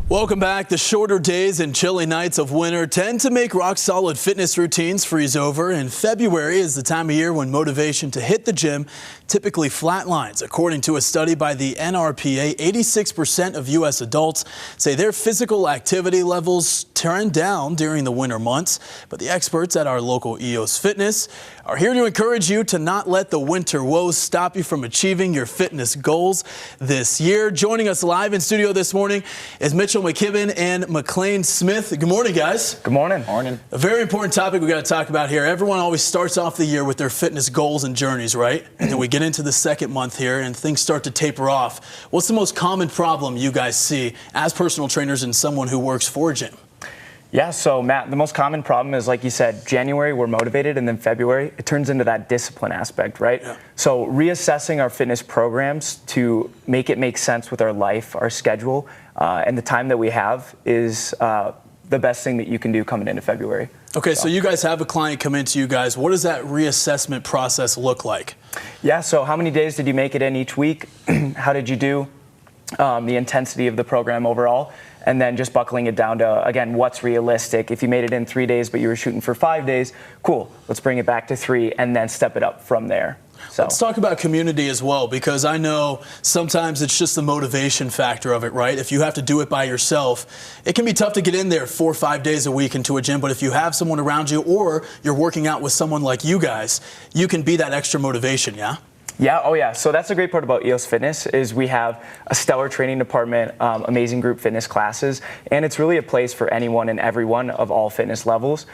Welcome back. The shorter days and chilly nights of winter tend to make rock-solid fitness routines freeze over, and February is the time of year when motivation to hit the gym typically flatlines. According to a study by the NRPA, 86% of U.S. adults say their physical activity levels turn down during the winter months, but the experts at our local EOS Fitness are here to encourage you to not let the winter woes stop you from achieving your fitness goals this year. Joining us live in studio this morning is Mitchell McKibben and McLean Smith. Good morning, guys. Good morning. Morning. A very important topic we got to talk about here. Everyone always starts off the year with their fitness goals and journeys, right? And then we get into the second month here and things start to taper off. What's the most common problem you guys see as personal trainers and someone who works for a gym? Yeah, so Matt, the most common problem is, like you said, January we're motivated, and then February it turns into that discipline aspect, right? Yeah. So reassessing our fitness programs to make it make sense with our life, our schedule, and the time that we have is the best thing that you can do coming into February. Okay, so you guys have a client come into you guys. What does that reassessment process look like? Yeah, so how many days did you make it in each week? How did you do? The intensity of the program overall, and then just buckling it down to, again, what's realistic. If you made it in 3 days but you were shooting for 5 days, cool, let's bring it back to 3 and then step it up from there. So let's talk about community as well, because I know sometimes it's just the motivation factor of it, right? If you have to do it by yourself, it can be tough to get in there 4 or 5 days a week into a gym, but if you have someone around you or you're working out with someone like you guys, you can be that extra motivation, yeah? Yeah, oh yeah. So that's the great part about EOS Fitness is we have a stellar training department, amazing group fitness classes, and it's really a place for anyone and everyone of all fitness levels.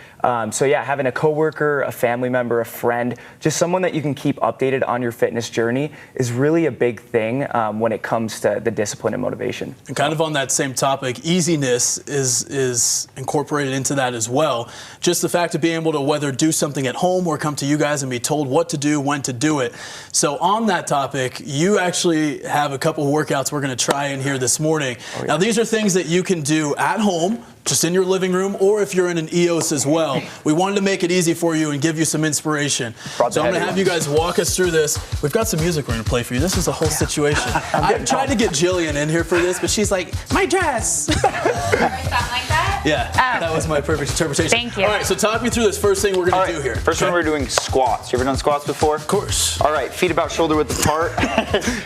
So yeah, having a coworker, a family member, a friend, just someone that you can keep updated on your fitness journey is really a big thing when it comes to the discipline and motivation. And kind of on that same topic, easiness is incorporated into that as well. Just the fact of being able to whether do something at home or come to you guys and be told what to do, when to do it. So on that topic, you actually have a couple of workouts we're going to try in here this morning. Oh, yeah. Now, these are things that you can do at home, just in your living room, or if you're in an EOS as well. We wanted to make it easy for you and give you some inspiration. So I'm going to have you guys walk us through this. We've got some music we're going to play for you. This is a whole situation. I tried to get Jillian in here for this, but she's like, my dress. Something like that? Yeah, that was my perfect interpretation. Thank you. All right, so talk me through this first thing we're going to do here. First one, we're doing squats. You ever done squats before? Of course. All right, feet about shoulder width apart.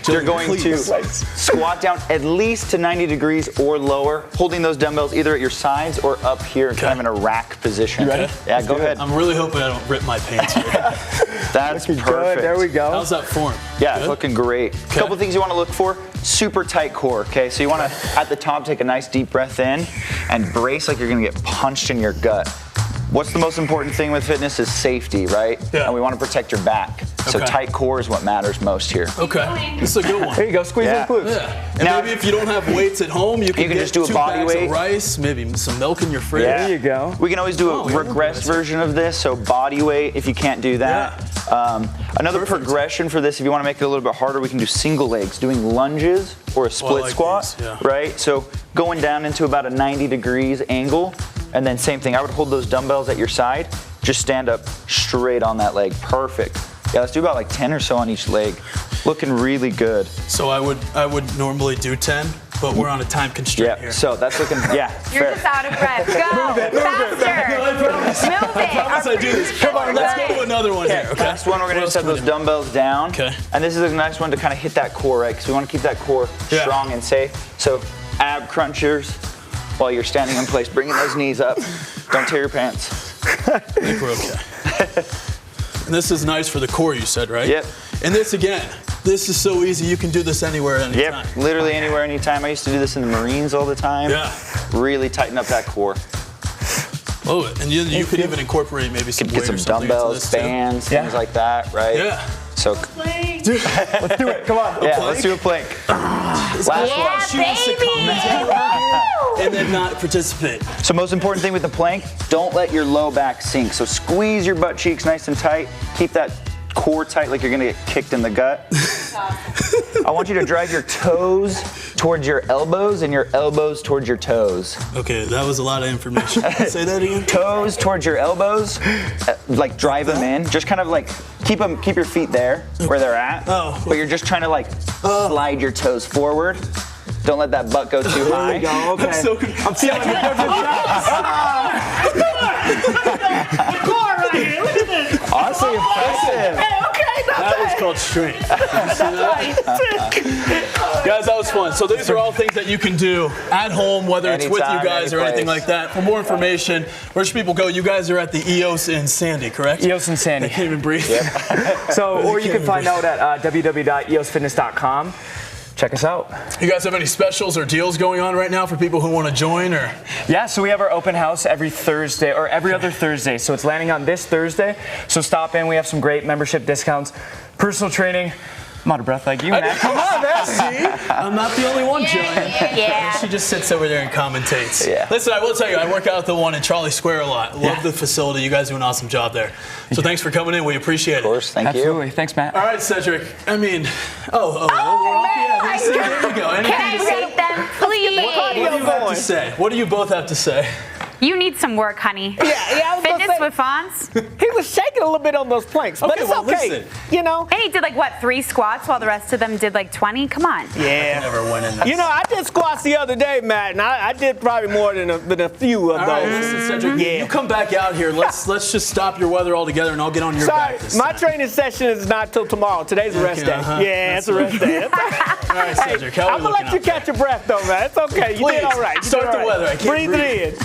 You're going to squat down at least to 90 degrees or lower, holding those dumbbells either at your sides or up here, kind of in a rack position. You ready? Yeah, go ahead. I'm really hoping I don't rip my pants here. That's perfect. Good. There we go. How's that form? Yeah, it's looking great. A couple things you want to look for. Super tight core, okay? So you want to, at the top, take a nice deep breath in and brace like you're going to get punched in your gut. What's the most important thing with fitness is safety, right? Yeah. And we want to protect your back. So tight core is what matters most here. Okay, this is a good one. There you go, squeeze those glutes. Yeah. And now, maybe if you don't have weights at home, you can just do a 2 body bags weight. of rice, maybe some milk in your fridge. Yeah. There you go. We can always do a regressed version of this, so body weight if you can't do that. Another progression for this, if you want to make it a little bit harder, we can do single legs, doing lunges or a split squat, right? So going down into about a 90 degrees angle, and then same thing, I would hold those dumbbells at your side, just stand up straight on that leg, perfect. Yeah, let's do about like 10 or so on each leg. Looking really good. So I would normally do 10, but we're on a time constraint here. So that's looking, You're just out of breath. Go. Move it. Faster. No, I promise. Move it. I promise I do this. Come on, let's go to another one here. Okay. Last one, we're going to set those dumbbells down. Okay. And this is a nice one to kind of hit that core, right? Because we want to keep that core strong and safe. So ab crunchers while you're standing in place, bringing those knees up. Don't tear your pants. I think we're okay. And this is nice for the core, you said, right? Yep. And this again, this is so easy. You can do this anywhere, anytime. Yep, literally anywhere, anytime. I used to do this in the Marines all the time. Yeah. Really tighten up that core. Love it. And you could even incorporate maybe some weight or something. Dumbbells, bands, things like that, right? Yeah. So, let's do it. Come on. Yeah, let's do a plank. Last one. And then not participate. So most important thing with the plank, don't let your low back sink. So squeeze your butt cheeks nice and tight. Keep that core tight like you're gonna get kicked in the gut. I want you to drive your toes towards your elbows and your elbows towards your toes. Okay, that was a lot of information. Say that again. Toes towards your elbows, like drive them in. Just kind of like keep your feet there where they're at. But you're just trying to like slide your toes forward. Don't let that butt go too high. There we go. Okay. I'm feeling the core right here. Look at this. Honestly, impressive. Hey, okay, not That was bad. called strength. Guys, that was fun. So these are all things that you can do at home, whether it's with you Anytime, guys or anything anyplace. like that. For more information, where should people go? You guys are at the EOS in Sandy, correct? EOS and Sandy. I can't even breathe. So, or you can find out at www.eosfitness.com. Check us out. You guys have any specials or deals going on right now for people who want to join? Or Yeah, so we have our open house every Thursday or every other Thursday. So it's landing on this Thursday. So stop in. We have some great membership discounts, personal training. I'm out of breath like you, Matt. Come on, man. See? I'm not the only one, Joanne. Yeah. She just sits over there and commentates. Yeah. Listen, I will tell you, I work out at the one in Charlie Square a lot. Love Yeah. the facility. You guys do an awesome job there. So thanks for coming in. We appreciate it. Of course, thank you. Absolutely. Thanks, Matt. All right, Cedric. I mean, we're off. Yeah, there you go. Can Anything I to say? rate them, please? What do you have to say? What do you both have to say? You need some work, honey. Yeah, I was gonna Fitness say, with Fonz. he was shaking a little bit on those planks, but Okay, it's well, okay. listen. You know? And he did 3 squats while the rest of them did 20. Come on. Yeah. Never win in this. You know, I did squats the other day, Matt, and I did probably more than a few of All right, those. listen, Cedric, Yeah. you come back out here. Let's just stop your weather altogether, and I'll get on your Sorry, back this my time. training session is not till tomorrow. Today's a rest Okay, day. uh-huh. Yeah, it's a rest day. All right, Cedric, how are I'm we gonna looking let you out there? catch your breath, though, man. It's okay. You Please, did all right. You start did all the right. weather. I can't Breathe breathe. it in.